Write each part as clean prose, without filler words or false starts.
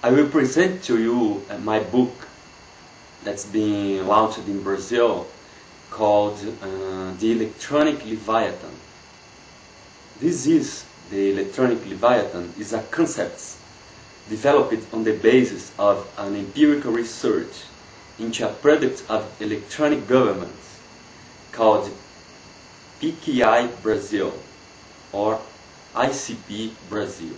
I will present to you my book that's being launched in Brazil called The Electronic Leviathan. The Electronic Leviathan is a concept developed on the basis of an empirical research into a product of electronic governance called PKI Brazil or ICP Brazil.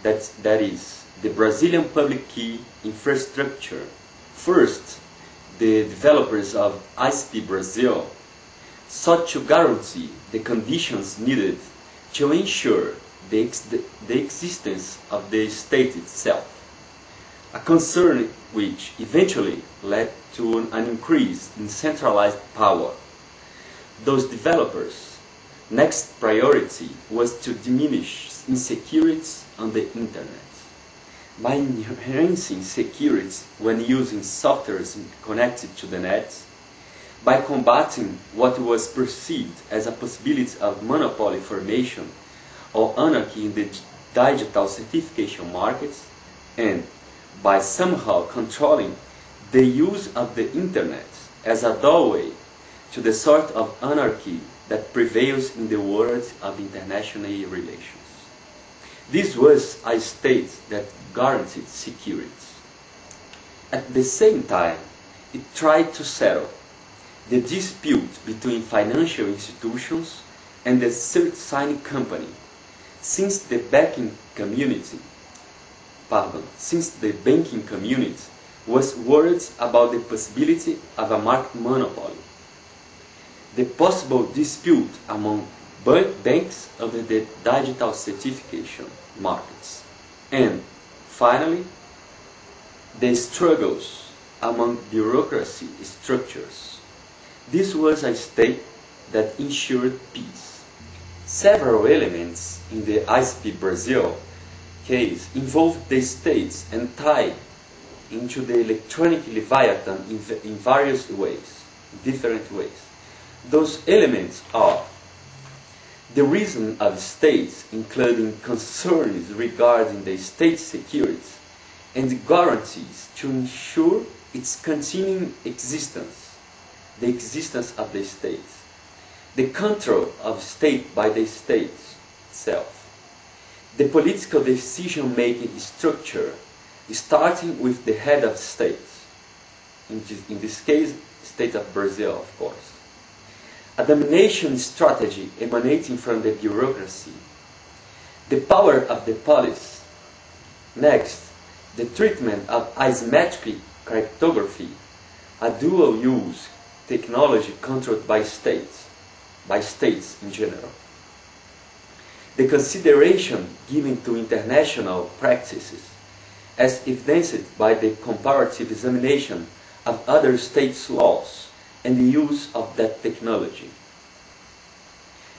That is the Brazilian Public Key Infrastructure. First, the developers of ICP Brazil sought to guarantee the conditions needed to ensure the existence of the state itself, a concern which eventually led to an increase in centralized power. Those developers' next priority was to diminish insecurity on the Internet. By enhancing security when using softwares connected to the net, by combating what was perceived as a possibility of monopoly formation or anarchy in the digital certification markets, and by somehow controlling the use of the Internet as a doorway to the sort of anarchy that prevails in the world of international relations. This was a state that guaranteed security. At the same time, it tried to settle the dispute between financial institutions and the cert-signing company, since the banking community was worried about the possibility of a market monopoly. The possible dispute among banks over the digital certification markets, and finally, the struggles among bureaucracy structures. This was a state that ensured peace. Several elements in the ICP Brazil case involved the states and tied into the Electronic Leviathan in various ways, different ways. Those elements are the reason of states, including concerns regarding the state security and guarantees to ensure its continuing existence, the existence of the state, the control of state by the state itself, the political decision-making structure, starting with the head of state, in this case, state of Brazil, of course. A domination strategy emanating from the bureaucracy, the power of the police. Next, the treatment of asymmetric cryptography, a dual-use technology controlled by states in general. The consideration given to international practices, as evidenced by the comparative examination of other states' laws and the use of that technology.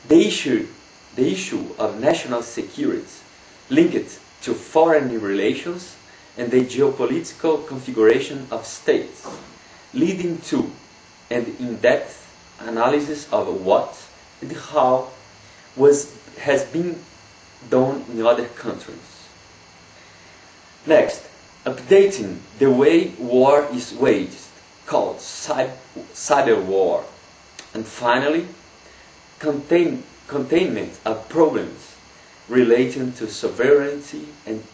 The issue of national security linked to foreign relations and the geopolitical configuration of states, leading to an in-depth analysis of what and how has been done in other countries. Next, updating the way war is waged, called cyber war, and finally, containment of problems relating to sovereignty and